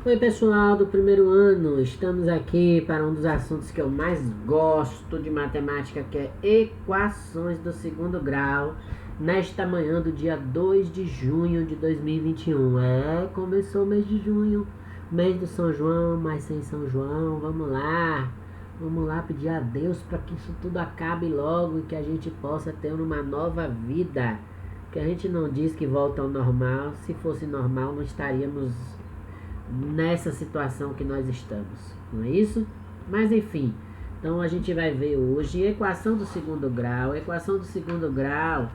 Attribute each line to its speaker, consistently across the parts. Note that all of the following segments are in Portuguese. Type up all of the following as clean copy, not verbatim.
Speaker 1: Oi pessoal do primeiro ano, estamos aqui para um dos assuntos que eu mais gosto de matemática, que é equações do segundo grau, nesta manhã do dia 2 de junho de 2021. Começou o mês de junho, mês do São João, mas sem São João. Vamos lá pedir a Deus para que isso tudo acabe logo e que a gente possa ter uma nova vida, que a gente não diz que volta ao normal. Se fosse normal, não estaríamos nessa situação que nós estamos, não é isso? Mas enfim, então a gente vai ver hoje equação do segundo grau. Equação do segundo grau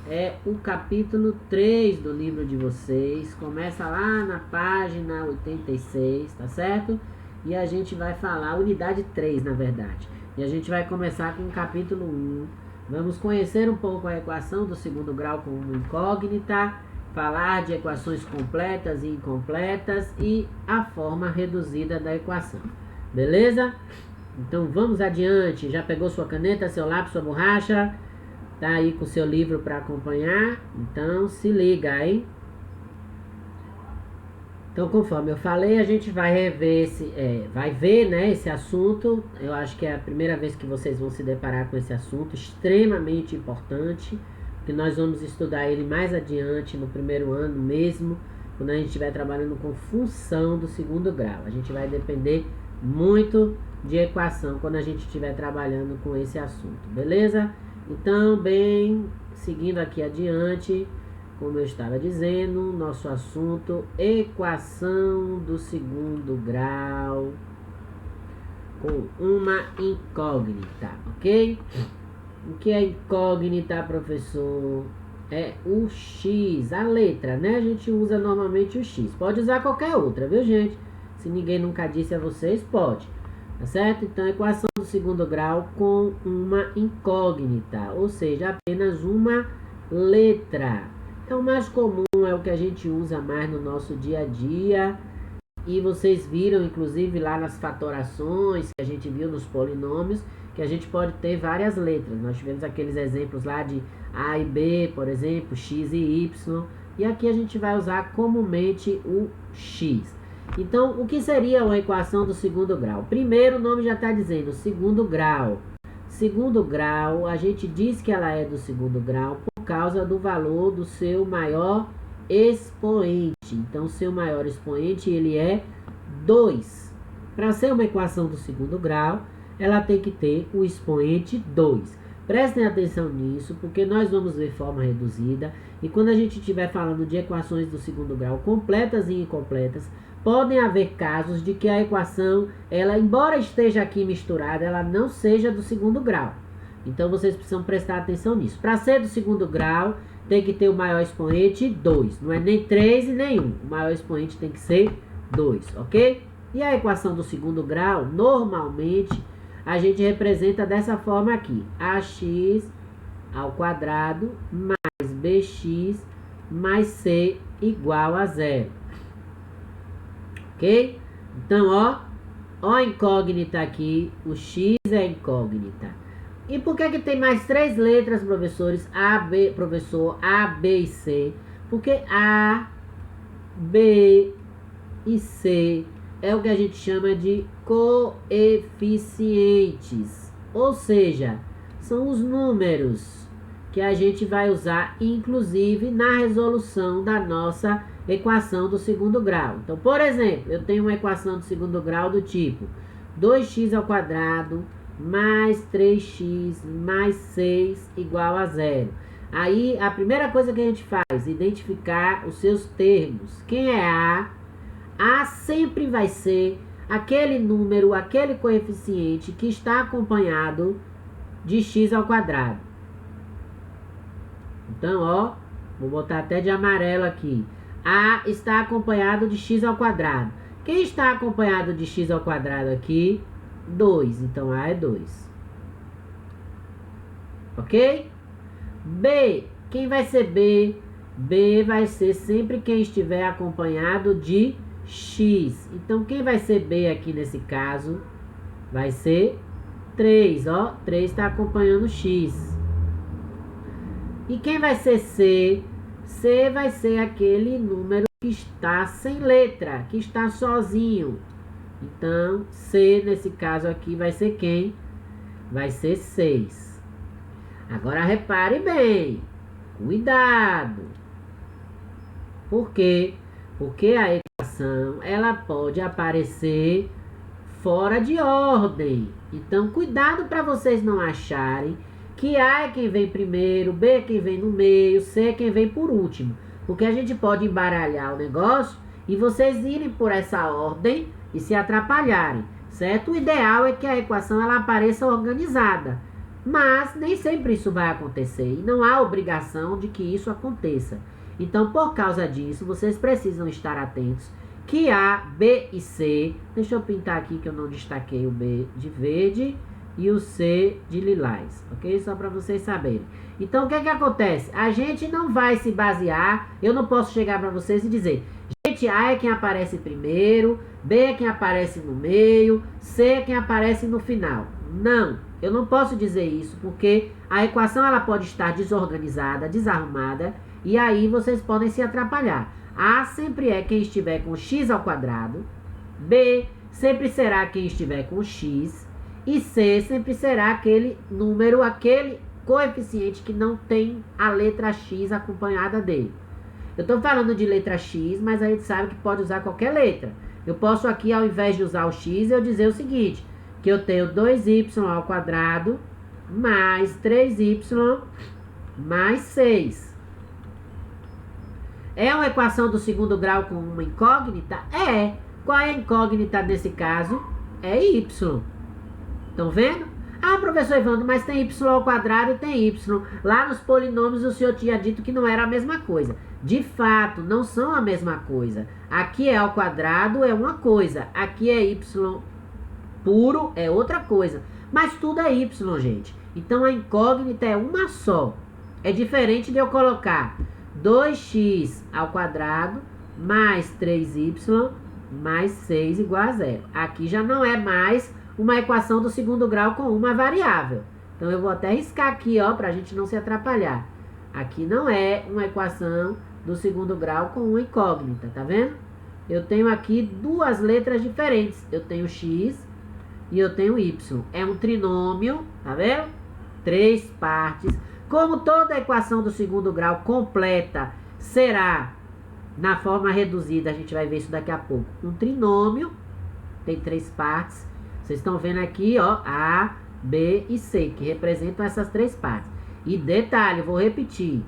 Speaker 1: é o capítulo 3 do livro de vocês, começa lá na página 86, tá certo? E a gente vai falar, unidade 3 na verdade, e a gente vai começar com o capítulo 1. Vamos conhecer um pouco a equação do segundo grau como incógnita, falar de equações completas e incompletas e a forma reduzida da equação. Beleza? Então vamos adiante. Já pegou sua caneta, seu lápis, sua borracha? Tá aí com seu livro para acompanhar? Então se liga, hein? Então, conforme eu falei, a gente vai rever vai ver, né, esse assunto. Eu acho que é a primeira vez que vocês vão se deparar com esse assunto, extremamente importante, que nós vamos estudar ele mais adiante, no primeiro ano mesmo, quando a gente estiver trabalhando com função do segundo grau. A gente vai depender muito de equação quando a gente estiver trabalhando com esse assunto, beleza? Então, bem, seguindo aqui adiante, como eu estava dizendo, nosso assunto, equação do segundo grau com uma incógnita, ok? O que é incógnita, professor? É o X, a letra, né? A gente usa normalmente o X. Pode usar qualquer outra, viu, gente? Se ninguém nunca disse a vocês, pode. Tá certo? Então, equação do segundo grau com uma incógnita, ou seja, apenas uma letra. É o mais comum, é o que a gente usa mais no nosso dia a dia. E vocês viram, inclusive, lá nas fatorações, que a gente viu nos polinômios, que a gente pode ter várias letras. Nós tivemos aqueles exemplos lá de A e B, por exemplo, X e Y. E aqui a gente vai usar comumente o X. Então, o que seria uma equação do segundo grau? Primeiro, o nome já está dizendo, segundo grau. Segundo grau, a gente diz que ela é do segundo grau por causa do valor do seu maior expoente. Então, seu maior expoente, ele é 2. Para ser uma equação do segundo grau, ela tem que ter o expoente 2. Prestem atenção nisso, porque nós vamos ver forma reduzida. E quando a gente estiver falando de equações do segundo grau completas e incompletas, podem haver casos de que a equação, ela, embora esteja aqui misturada, ela não seja do segundo grau. Então, vocês precisam prestar atenção nisso. Para ser do segundo grau, tem que ter o maior expoente 2. Não é nem 3 e nem 1. O maior expoente tem que ser 2, ok? E a equação do segundo grau, normalmente, a gente representa dessa forma aqui. Ax ao quadrado mais bx mais c igual a 0. Ok? Então, ó a incógnita aqui. O x é incógnita. E por que tem mais 3 letras, professores? Professor, A, B e C. Porque A, B e C é o que a gente chama de coeficientes. Ou seja, são os números que a gente vai usar, inclusive, na resolução da nossa equação do segundo grau. Então, por exemplo, eu tenho uma equação do segundo grau do tipo 2x ao quadrado mais 3x mais 6 igual a 0. Aí, a primeira coisa que a gente faz, identificar os seus termos. Quem é A? A sempre vai ser aquele número, aquele coeficiente que está acompanhado de x ao quadrado. Então, vou botar até de amarelo aqui. A está acompanhado de x ao quadrado. Quem está acompanhado de x ao quadrado aqui? 2. Então, A é 2. Ok? B. Quem vai ser B? B vai ser sempre quem estiver acompanhado de x. Então, quem vai ser B aqui nesse caso? Vai ser 3, 3 está acompanhando x. E quem vai ser C? C vai ser aquele número que está sem letra, que está sozinho. Então, C nesse caso aqui vai ser quem? Vai ser 6. Agora repare bem. Cuidado. Por quê? Porque a equação ela pode aparecer fora de ordem. Então, cuidado para vocês não acharem que A é quem vem primeiro, B é quem vem no meio, C é quem vem por último. Porque a gente pode embaralhar o negócio e vocês irem por essa ordem e se atrapalharem, certo? O ideal é que a equação ela apareça organizada, mas nem sempre isso vai acontecer e não há obrigação de que isso aconteça. Então, por causa disso, vocês precisam estar atentos que A, B e C, deixa eu pintar aqui que eu não destaquei o B de verde e o C de lilás, ok? Só para vocês saberem. Então, o que é que acontece? A gente não vai se basear, eu não posso chegar para vocês e dizer, gente, A é quem aparece primeiro, B é quem aparece no meio, C é quem aparece no final. Não, eu não posso dizer isso, porque a equação ela pode estar desorganizada, desarrumada, e aí vocês podem se atrapalhar. A sempre é quem estiver com x ao quadrado, B sempre será quem estiver com x, e C sempre será aquele número, aquele coeficiente que não tem a letra x acompanhada dele. Eu estou falando de letra x, mas a gente sabe que pode usar qualquer letra. Eu posso aqui, ao invés de usar o x, eu dizer o seguinte, que eu tenho 2y ao quadrado mais 3y mais 6. É uma equação do segundo grau com uma incógnita? É. Qual é a incógnita nesse caso? É y. Estão vendo? Ah, professor Evandro, mas tem y ao quadrado e tem y. Lá nos polinômios o senhor tinha dito que não era a mesma coisa. De fato, não são a mesma coisa. Aqui é ao quadrado, é uma coisa. Aqui é y puro, é outra coisa. Mas tudo é y, gente. Então a incógnita é uma só. É diferente de eu colocar 2x ao quadrado mais 3y mais 6 igual a 0. Aqui já não é mais uma equação do segundo grau com uma variável. Então eu vou até riscar aqui, ó, para a gente não se atrapalhar. Aqui não é uma equação do segundo grau com uma incógnita, tá vendo? Eu tenho aqui duas letras diferentes. Eu tenho x e eu tenho y. É um trinômio, tá vendo? 3 partes. Como toda equação do segundo grau completa será na forma reduzida, a gente vai ver isso daqui a pouco. Um trinômio tem 3 partes. Vocês estão vendo aqui, ó, A, B e C, que representam essas 3 partes. E detalhe, vou repetir,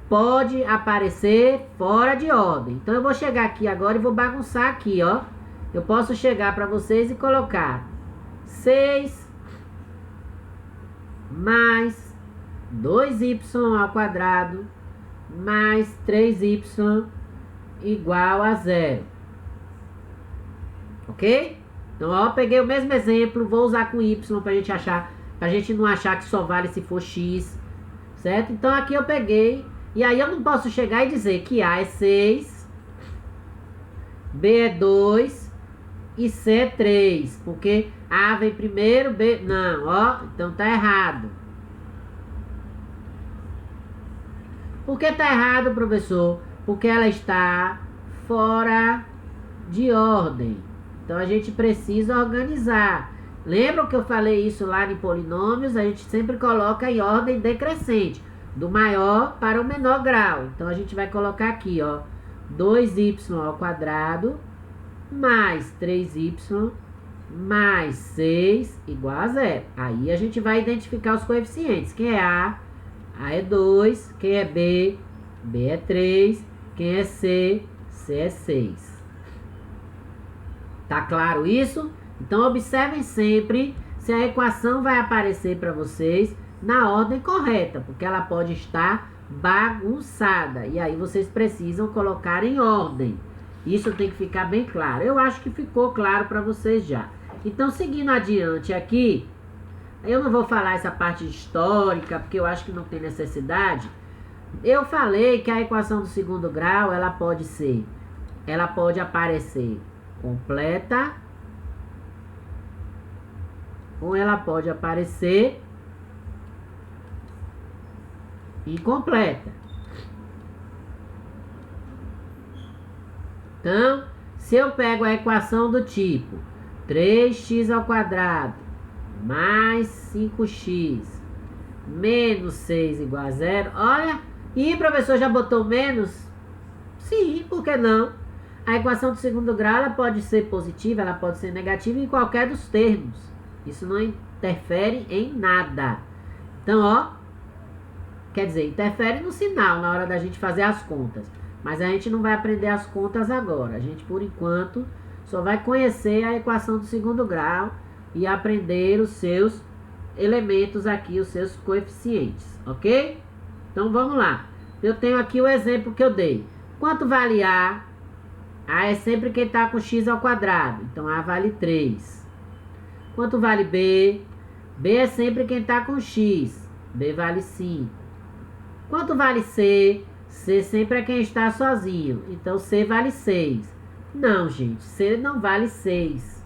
Speaker 1: pode aparecer fora de ordem. Então eu vou chegar aqui agora e vou bagunçar aqui, ó. Eu posso chegar para vocês e colocar 6 mais 2y ao quadrado mais 3y igual a 0. Ok? Então, ó, peguei o mesmo exemplo, vou usar com y pra gente não achar que só vale se for x, certo? Então, aqui eu peguei, e aí eu não posso chegar e dizer que A é 6, B é 2 e C é 3, porque A vem primeiro, B... Não, ó, então tá errado. Por que tá errado, professor? Porque ela está fora de ordem. Então, a gente precisa organizar. Lembram que eu falei isso lá em polinômios? A gente sempre coloca em ordem decrescente, do maior para o menor grau. Então, a gente vai colocar aqui, ó, 2y ao quadrado mais 3y mais 6 igual a 0. Aí, a gente vai identificar os coeficientes. Quem é A? A é 2. Quem é B? B é 3. Quem é C? C é 6. Tá claro isso? Então, observem sempre se a equação vai aparecer para vocês na ordem correta, porque ela pode estar bagunçada. E aí, vocês precisam colocar em ordem. Isso tem que ficar bem claro. Eu acho que ficou claro para vocês já. Então, seguindo adiante aqui, eu não vou falar essa parte histórica, porque eu acho que não tem necessidade. Eu falei que a equação do segundo grau, ela pode aparecer completa ou ela pode aparecer incompleta. Então, se eu pego a equação do tipo 3x ao quadrado mais 5x menos 6 igual a zero, olha, e o professor já botou menos? Sim, por que não? A equação do segundo grau ela pode ser positiva, ela pode ser negativa em qualquer dos termos. Isso não interfere em nada. Então, ó, quer dizer, interfere no sinal na hora da gente fazer as contas. Mas a gente não vai aprender as contas agora. A gente, por enquanto, só vai conhecer a equação do segundo grau e aprender os seus elementos aqui, os seus coeficientes, ok? Então, vamos lá. Eu tenho aqui o exemplo que eu dei. Quanto vale A? A é sempre quem está com x ao quadrado. Então, A vale 3. Quanto vale B? B é sempre quem está com x. B vale 5. Quanto vale C? C sempre é quem está sozinho. Então, C vale 6. Não, gente. C não vale 6.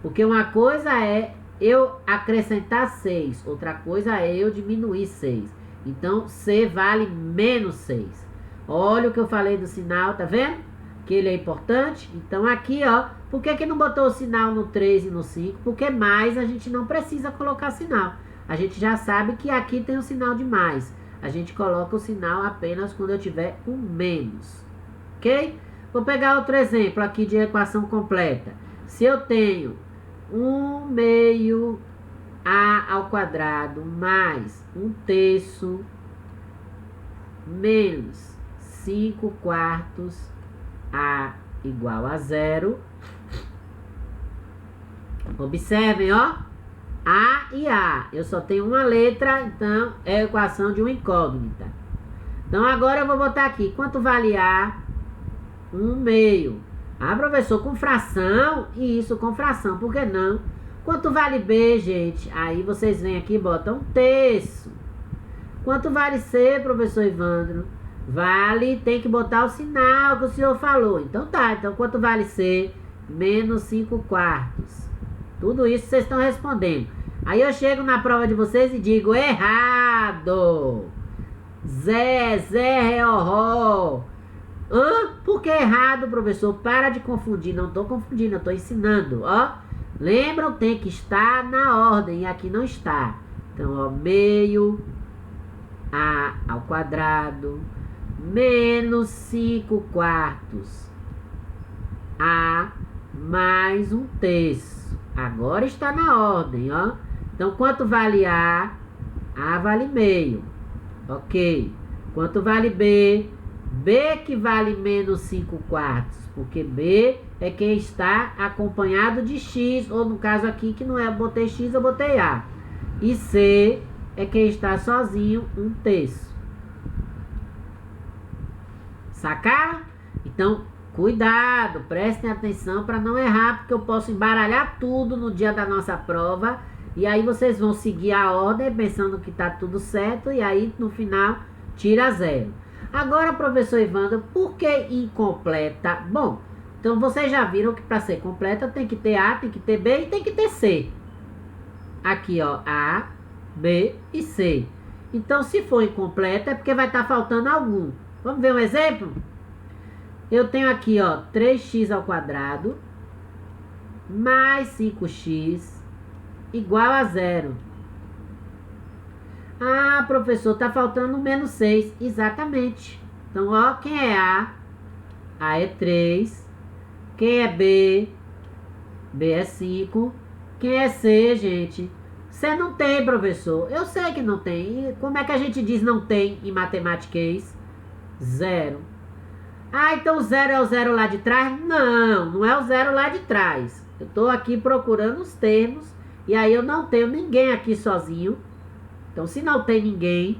Speaker 1: Porque uma coisa é eu acrescentar 6. Outra coisa é eu diminuir 6. Então, C vale menos 6. Olha o que eu falei do sinal, tá vendo? Que ele é importante. Então, aqui, ó. Por que não botou o sinal no 3 e no 5? Porque mais a gente não precisa colocar sinal. A gente já sabe que aqui tem o sinal de mais. A gente coloca o sinal apenas quando eu tiver um menos. Ok? Vou pegar outro exemplo aqui de equação completa. Se eu tenho 1 meio A ao quadrado mais 1/3 menos 5 quartos A igual a 0. Observem, ó. A e A. Eu só tenho uma letra, então é a equação de uma incógnita. Então agora eu vou botar aqui. Quanto vale A? 1 meio. Ah, professor, com fração? Isso, com fração. Por que não? Quanto vale B, gente? Aí vocês vêm aqui e botam 1/3. Quanto vale C, professor Ivandro? Vale, tem que botar o sinal que o senhor falou. Então tá, então quanto vale C? Menos 5 quartos. Tudo isso vocês estão respondendo. Aí eu chego na prova de vocês e digo errado. Zé, horror. Hã? Por que errado, professor? Para de confundir. Não estou confundindo, eu estou ensinando, ó. Lembram? Tem que estar na ordem. E aqui não está. Então, ó, meio A ao quadrado menos 5 quartos A mais 1/3. Agora está na ordem, ó. Então, quanto vale A? A vale meio. Ok. Quanto vale B? B que vale menos 5 quartos. Porque B é quem está acompanhado de X. Ou no caso aqui, que não é, eu botei X, eu botei A. E C é quem está sozinho, 1/3. Sacaram? Então, cuidado, prestem atenção para não errar, porque eu posso embaralhar tudo no dia da nossa prova. E aí vocês vão seguir a ordem pensando que está tudo certo. E aí no final tira 0. Agora, professor Evandro, por que incompleta? Bom, então vocês já viram que para ser completa tem que ter A, tem que ter B e tem que ter C. Aqui, ó, A, B e C. Então, se for incompleta é porque vai estar faltando algum. Vamos ver um exemplo? Eu tenho aqui, ó, 3x ao quadrado mais 5x igual a 0. Ah, professor, tá faltando menos 6. Exatamente. Então, ó, quem é A? A é 3. Quem é B? B é 5. Quem é C, gente? C não tem, professor. Eu sei que não tem. E como é que a gente diz não tem em matematiquês? 0. Ah, então o 0 é o 0 lá de trás? Não, não é o 0 lá de trás. Eu tô aqui procurando os termos. E aí eu não tenho ninguém aqui sozinho. Então, se não tem ninguém,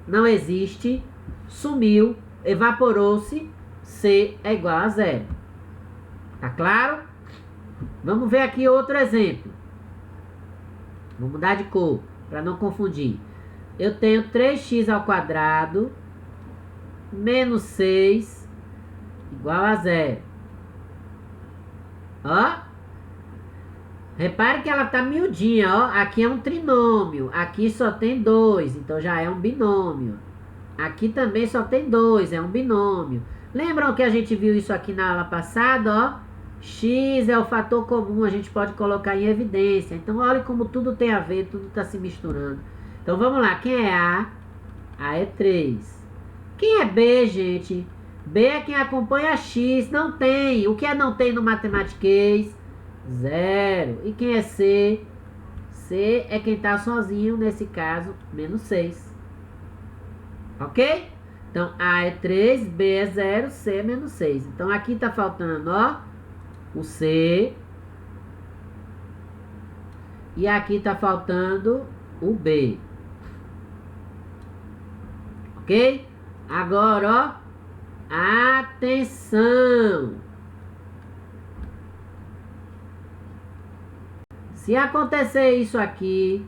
Speaker 1: não existe, sumiu, evaporou-se, C é igual a 0. Tá claro? Vamos ver aqui outro exemplo. Vou mudar de cor, para não confundir. Eu tenho 3x ao quadrado menos 6 igual a 0. Ó. Repare que ela tá miudinha, ó. Aqui é um trinômio. Aqui só tem 2, então já é um binômio. Aqui também só tem 2, é um binômio. Lembram que a gente viu isso aqui na aula passada, ó? X é o fator comum, a gente pode colocar em evidência. Então, olha como tudo tem a ver, tudo está se misturando. Então, vamos lá. Quem é A? A é 3. Quem é B, gente? B é quem acompanha X. Não tem. O que é não tem no matematiquês? 0. E quem é C? C é quem está sozinho, nesse caso, menos 6. Ok? Então, A é 3, B é 0, C é menos 6. Então, aqui está faltando, ó, o C. E aqui está faltando o B. Ok? Agora, ó, atenção! Se acontecer isso aqui,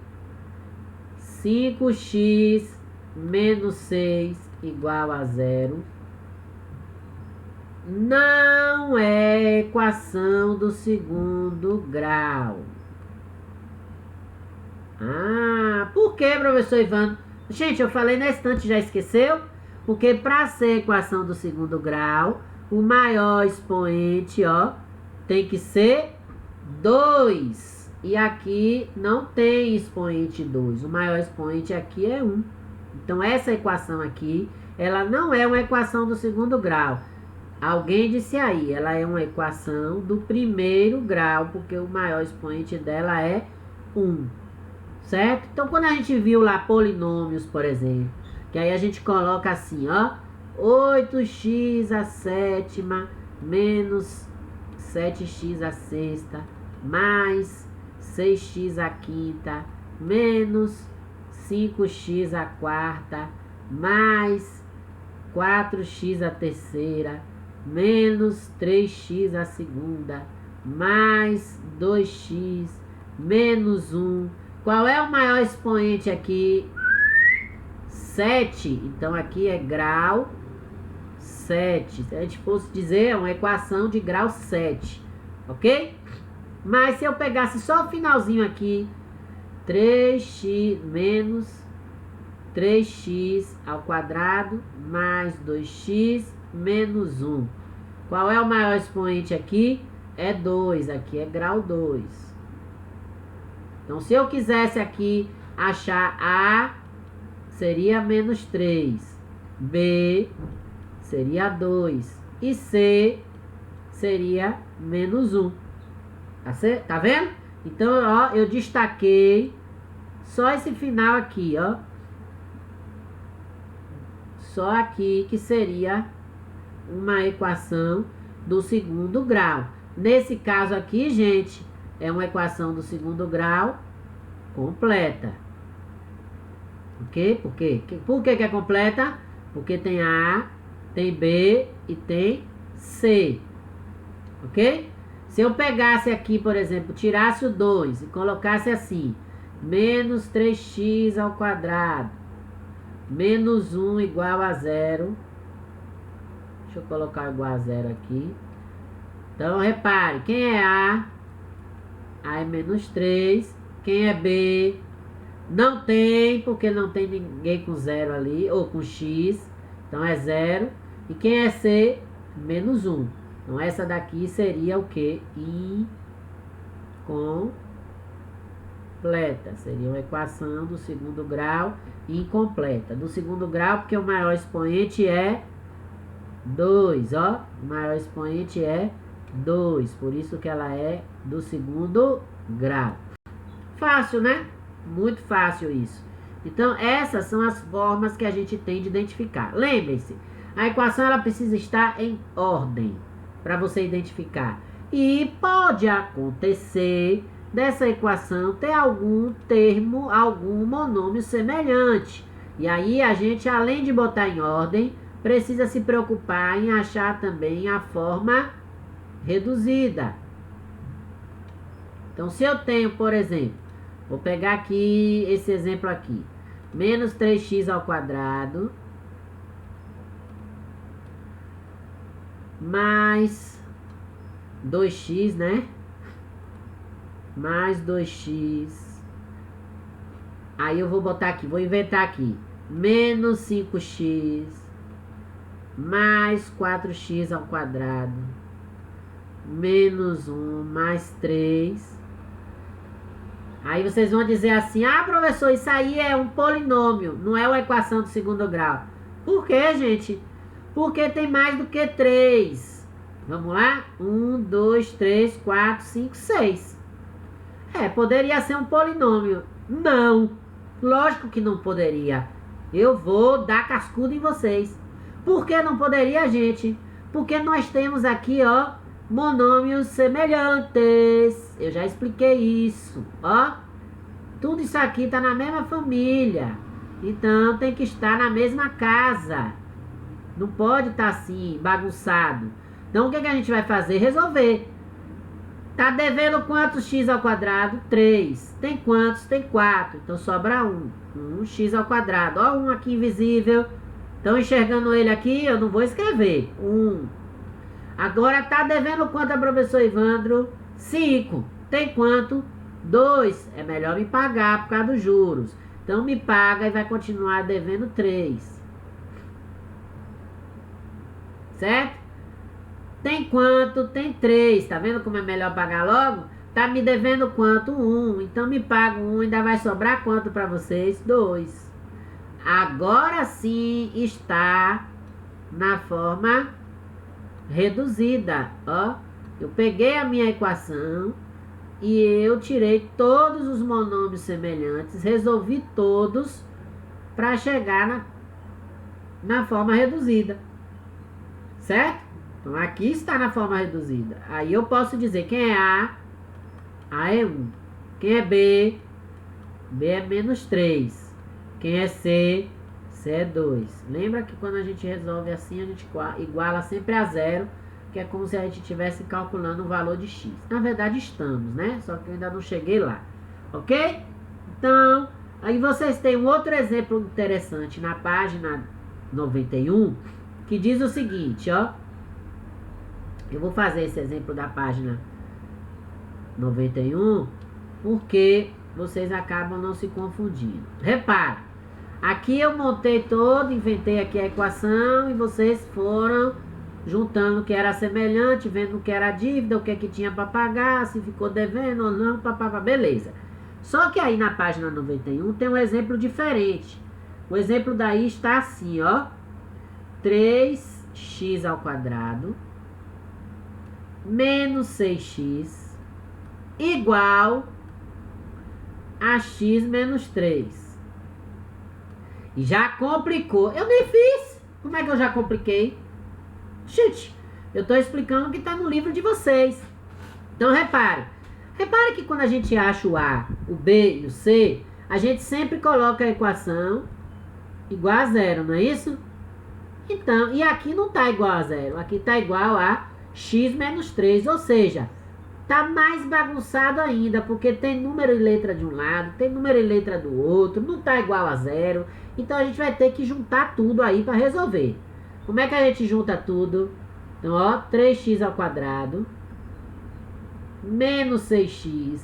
Speaker 1: 5x menos 6 igual a 0, não é equação do segundo grau. Ah, por que, professor Ivano? Gente, eu falei na estante, já esqueceu? Porque para ser equação do segundo grau, o maior expoente, ó, tem que ser 2. E aqui não tem expoente 2. O maior expoente aqui é 1. Então, essa equação aqui, ela não é uma equação do segundo grau. Alguém disse aí, ela é uma equação do primeiro grau, porque o maior expoente dela é 1. Certo? Então, quando a gente viu lá polinômios, por exemplo, que aí a gente coloca assim, ó, 8x à sétima menos 7x à sexta mais 6x à quinta menos 5x à quarta mais 4x à terceira menos 3x à segunda mais 2x menos 1. Qual é o maior expoente aqui? 7. Então aqui é grau 7. Se a gente fosse dizer, é uma equação de grau 7. Ok? Mas se eu pegasse só o finalzinho aqui, 3x menos 3x ao quadrado mais 2x menos 1. Qual é o maior expoente aqui? É 2. Aqui é grau 2. Então, se eu quisesse aqui achar A, seria menos 3. B seria 2. E C seria menos 1. Tá vendo? Então, ó, eu destaquei só esse final aqui, ó. Só aqui que seria uma equação do segundo grau. Nesse caso aqui, gente, é uma equação do segundo grau completa. Ok? Por quê? Por que é completa? Porque tem A, tem B e tem C. Ok? Se eu pegasse aqui, por exemplo, tirasse o 2 e colocasse assim, menos 3x ao quadrado, menos 1 igual a 0. Deixa eu colocar igual a 0 aqui. Então, repare, quem é A? A é menos 3. Quem é B? Não tem, porque não tem ninguém com 0 ali, ou com X. Então, é 0. E quem é C? Menos 1. Então, essa daqui seria o quê? Incompleta. Seria uma equação do segundo grau incompleta. Do segundo grau, porque o maior expoente é 2, ó. O maior expoente é 2. Por isso que ela é do segundo grau. Fácil, né? Muito fácil isso. Então, essas são as formas que a gente tem de identificar. Lembrem-se, a equação ela precisa estar em ordem para você identificar. E pode acontecer dessa equação ter algum termo, algum monômio semelhante. E aí a gente, além de botar em ordem, precisa se preocupar em achar também a forma reduzida. Então, se eu tenho, por exemplo, vou pegar aqui esse exemplo aqui, menos 3x ao quadrado mais 2x, né? Mais 2x. Aí eu vou botar aqui, vou inventar aqui, menos 5x mais 4x ao quadrado, menos 1, mais 3. Aí vocês vão dizer assim, ah, professor, isso aí é um polinômio, não é uma equação de segundo grau. Por quê, gente? Porque tem mais do que 3. Vamos lá? 1, 2, 3, 4, 5, 6. Poderia ser um polinômio. Não, lógico que não poderia. Eu vou dar cascudo em vocês. Por que não poderia, gente? Porque nós temos aqui, ó, monômios semelhantes. Eu já expliquei isso, ó. Tudo isso aqui está na mesma família. Então tem que estar na mesma casa. Não pode estar assim, bagunçado. Então o que a gente vai fazer? Resolver. Tá devendo quantos x ao quadrado? 3. Tem quantos? Tem 4. Então sobra 1. 1x ao quadrado. Ó, 1 aqui invisível. Estão enxergando ele aqui? Eu não vou escrever. 1. Agora tá devendo quanto a professor Ivandro? 5. Tem quanto? 2. É melhor me pagar por causa dos juros. Então me paga e vai continuar devendo 3. Certo? Tem quanto? Tem 3. Tá vendo como é melhor pagar logo? Tá me devendo quanto? 1. Então me paga 1. Ainda vai sobrar quanto para vocês? 2. Agora sim está na forma reduzida. Ó, eu peguei a minha equação e eu tirei todos os monômios semelhantes, resolvi todos para chegar na forma reduzida. Certo? Então aqui está na forma reduzida. Aí eu posso dizer quem é A. A é 1. Quem é B? B é menos 3. Quem é C? C é 2. Lembra que quando a gente resolve assim, a gente iguala sempre a zero, que é como se a gente estivesse calculando o valor de x. Na verdade estamos, né? Só que eu ainda não cheguei lá. Ok? Então, aí vocês têm um outro exemplo interessante na página 91, que diz o seguinte, ó. Eu vou fazer esse exemplo da página 91, porque vocês acabam não se confundindo. Repara, aqui eu montei todo, inventei aqui a equação e vocês foram juntando o que era semelhante, vendo o que era dívida, o que é que tinha para pagar, se ficou devendo ou não, papapá, beleza. Só que aí na página 91 tem um exemplo diferente. O exemplo daí está assim, ó. 3x ao quadrado menos 6x igual a x menos 3. E já complicou. Eu nem fiz. Como é que eu já compliquei? Gente, eu estou explicando o que está no livro de vocês. Então repare. Repare que quando a gente acha o A, o B e o C, a gente sempre coloca a equação igual a zero, não é isso? Então, e aqui não está igual a zero. Aqui está igual a x menos 3, ou seja, tá mais bagunçado ainda, porque tem número e letra de um lado, tem número e letra do outro, não tá igual a zero, então a gente vai ter que juntar tudo aí para resolver. Como é que a gente junta tudo? Então, ó, 3x ao quadrado menos 6x,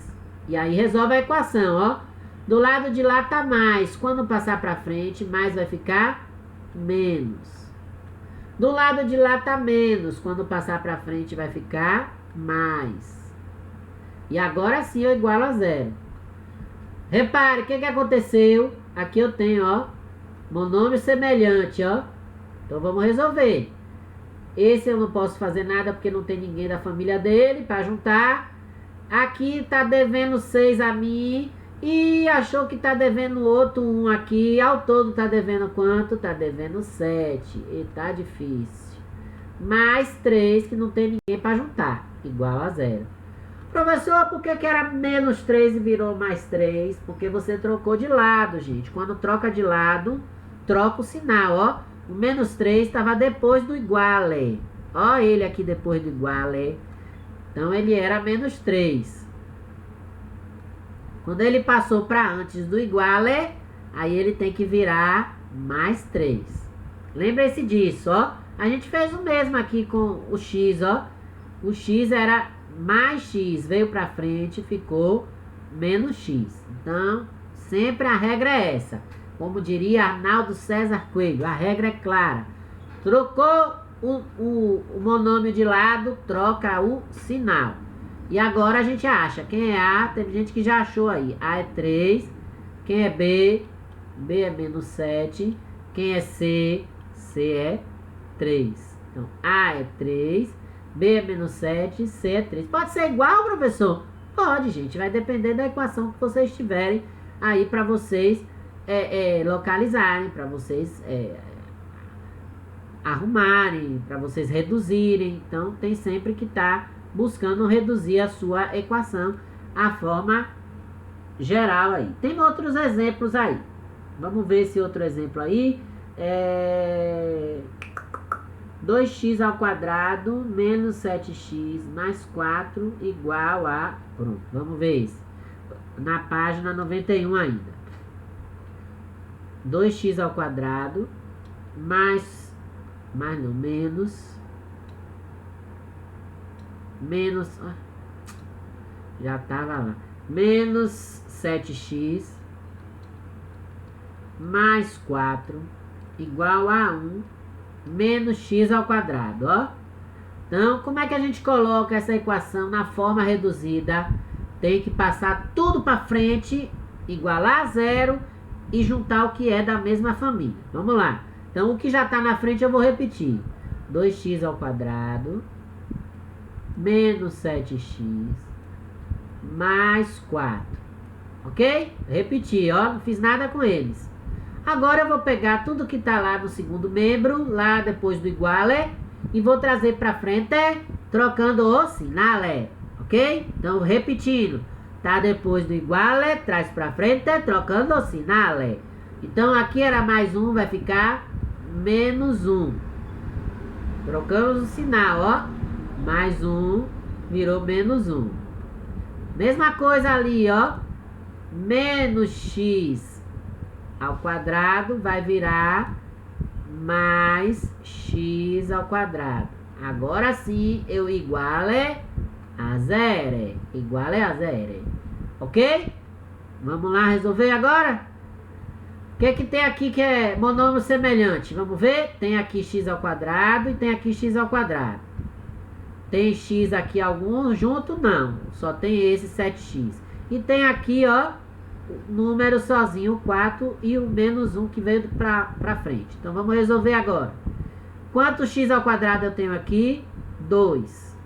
Speaker 1: e aí resolve a equação, ó. Do lado de lá tá mais, quando passar para frente, mais vai ficar menos. Do lado de lá tá menos, quando passar para frente vai ficar mais. E agora sim eu igualo a zero. Repare, o que aconteceu? Aqui eu tenho, ó, monômio semelhante, ó. Então vamos resolver. Esse eu não posso fazer nada porque não tem ninguém da família dele para juntar. Aqui tá devendo 6 a mim e achou que tá devendo outro 1 aqui. Ao todo tá devendo quanto? Tá devendo 7. E tá difícil. Mais 3 que não tem ninguém para juntar. Igual a zero. Professor, por que era menos 3 e virou mais 3? Porque você trocou de lado, gente. Quando troca de lado, troca o sinal, ó. O menos 3 estava depois do iguale. Ó ele aqui depois do iguale. Então ele era menos 3. Quando ele passou para antes do iguale, aí ele tem que virar mais 3. Lembre-se disso, ó. A gente fez o mesmo aqui com o x, ó. O x era mais x, veio para frente, ficou menos x. Então, sempre a regra é essa. Como diria Arnaldo César Coelho, a regra é clara. Trocou o monômio de lado, troca o sinal. E agora a gente acha. Quem é A? Teve gente que já achou aí. A é 3. Quem é B? B é menos 7. Quem é C? C é 3. Então, A é 3. B é menos 7. C é 3. Pode ser igual, professor? Pode, gente. Vai depender da equação que vocês tiverem aí para vocês localizarem, para vocês arrumarem, para vocês reduzirem. Então, tem sempre que estar buscando reduzir a sua equação, a forma geral aí. Tem outros exemplos aí. Vamos ver esse outro exemplo aí. 2x ao quadrado menos 7x mais 4 igual a... Pronto, vamos ver isso. Na página 91 ainda. 2x ao quadrado menos já estava lá. Menos 7x mais 4 igual a 1 menos x ao quadrado, ó. Então, como é que a gente coloca essa equação na forma reduzida? Tem que passar tudo para frente, igualar a zero e juntar o que é da mesma família. Vamos lá. Então, o que já está na frente eu vou repetir. 2x ao quadrado menos 7x mais 4. Ok? Repetir, ó. Não fiz nada com eles. Agora eu vou pegar tudo que está lá no segundo membro, lá depois do igual, e vou trazer para frente, trocando o sinal, ok? Então, repetindo. Tá depois do igual, traz para frente, trocando o sinal. Então, aqui era mais 1, vai ficar menos 1. Trocamos o sinal, ó. Mais 1, virou menos 1. Mesma coisa ali, ó. Menos x ao quadrado vai virar mais x ao quadrado. Agora sim, eu igualo a zero. Igual a zero. Ok? Vamos lá resolver agora? O que tem aqui que é monômio semelhante? Vamos ver? Tem aqui x ao quadrado e tem aqui x ao quadrado. Tem x aqui algum junto? Não. Só tem esse 7x. E tem aqui, ó, o número sozinho, o 4 e o menos 1 que veio pra frente. Então, vamos resolver agora. Quanto x ao quadrado eu tenho aqui? 2.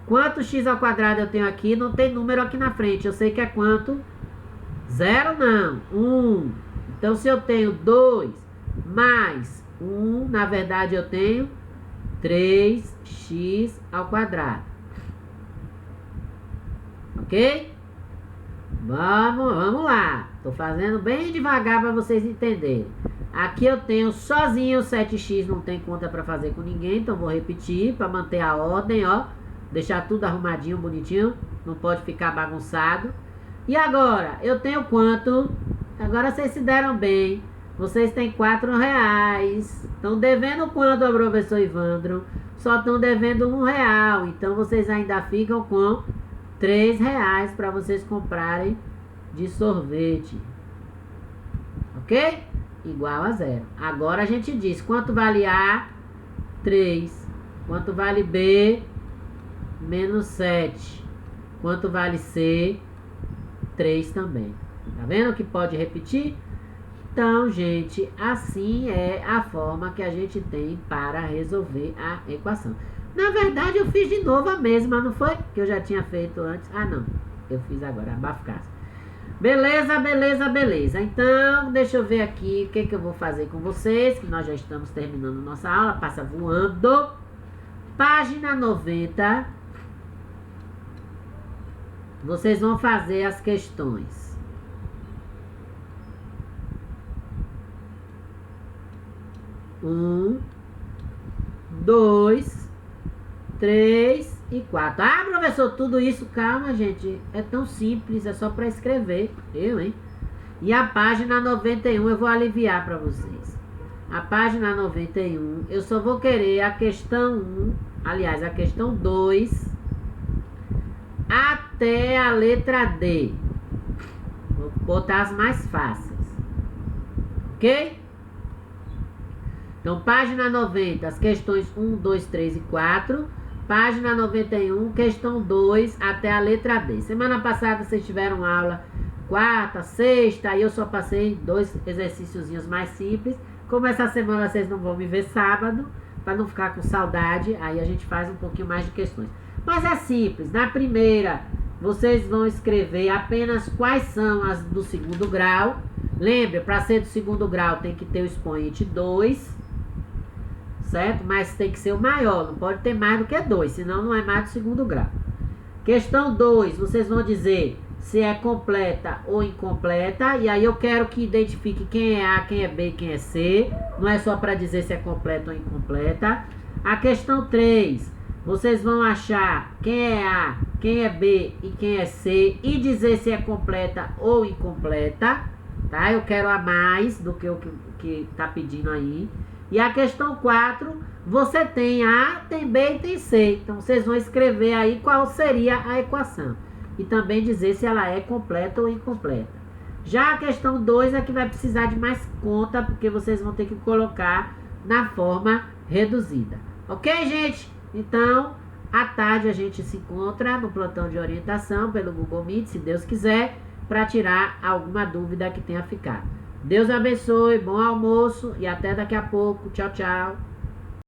Speaker 1: Quanto x ao quadrado eu tenho aqui? Não tem número aqui na frente. Eu sei que é quanto? 0 não. 1. Então, se eu tenho 2 mais 1, na verdade eu tenho 3x ao quadrado. Ok? Vamos lá. Tô fazendo bem devagar para vocês entenderem. Aqui eu tenho sozinho 7x, não tem conta para fazer com ninguém, então vou repetir para manter a ordem, ó. Deixar tudo arrumadinho, bonitinho. Não pode ficar bagunçado. E agora, eu tenho quanto? Agora vocês se deram bem. Vocês têm R$4. Estão devendo quanto ao professor Ivandro? Só estão devendo R$1. Então vocês ainda ficam com R$3 para vocês comprarem de sorvete. Ok? Igual a 0. Agora a gente diz quanto vale A? 3. Quanto vale B? Menos 7. Quanto vale C? 3 também. Tá vendo que pode repetir? Então, gente, assim é a forma que a gente tem para resolver a equação. Na verdade, eu fiz de novo a mesma, não foi? Que eu já tinha feito antes. Ah, não. Eu fiz agora, abafo-caso. Beleza, beleza, beleza. Então, deixa eu ver aqui o que eu vou fazer com vocês, que nós já estamos terminando nossa aula. Passa voando. Página 90. Vocês vão fazer as questões. 1, 2, 3 e 4. Ah, professor, tudo isso, calma, gente. É tão simples, é só para escrever. Hein? E a página 91 eu vou aliviar para vocês. A página 91, eu só vou querer a questão 1, aliás, a questão 2, até a letra D. Vou botar as mais fáceis. Ok? Então, página 90, as questões 1, 2, 3 e 4. Página 91, questão 2 até a letra D. Semana passada vocês tiveram aula quarta, sexta, aí eu só passei 2 exercíciozinhos mais simples. Como essa semana vocês não vão me ver sábado, para não ficar com saudade, aí a gente faz um pouquinho mais de questões. Mas é simples. Na primeira, vocês vão escrever apenas quais são as do segundo grau. Lembre, para ser do segundo grau tem que ter o expoente 2, certo? Mas tem que ser o maior, não pode ter mais do que 2, senão não é mais do segundo grau. Questão 2, vocês vão dizer se é completa ou incompleta, e aí eu quero que identifique quem é A, quem é B, quem é C, não é só para dizer se é completa ou incompleta. A questão 3, vocês vão achar quem é A, quem é B e quem é C, e dizer se é completa ou incompleta, tá? Eu quero a mais do que o que tá pedindo aí. E a questão 4, você tem A, tem B e tem C. Então, vocês vão escrever aí qual seria a equação. E também dizer se ela é completa ou incompleta. Já a questão 2 é que vai precisar de mais conta, porque vocês vão ter que colocar na forma reduzida. Ok, gente? Então, à tarde a gente se encontra no plantão de orientação pelo Google Meet, se Deus quiser, para tirar alguma dúvida que tenha ficado. Deus abençoe, bom almoço e até daqui a pouco. Tchau, tchau.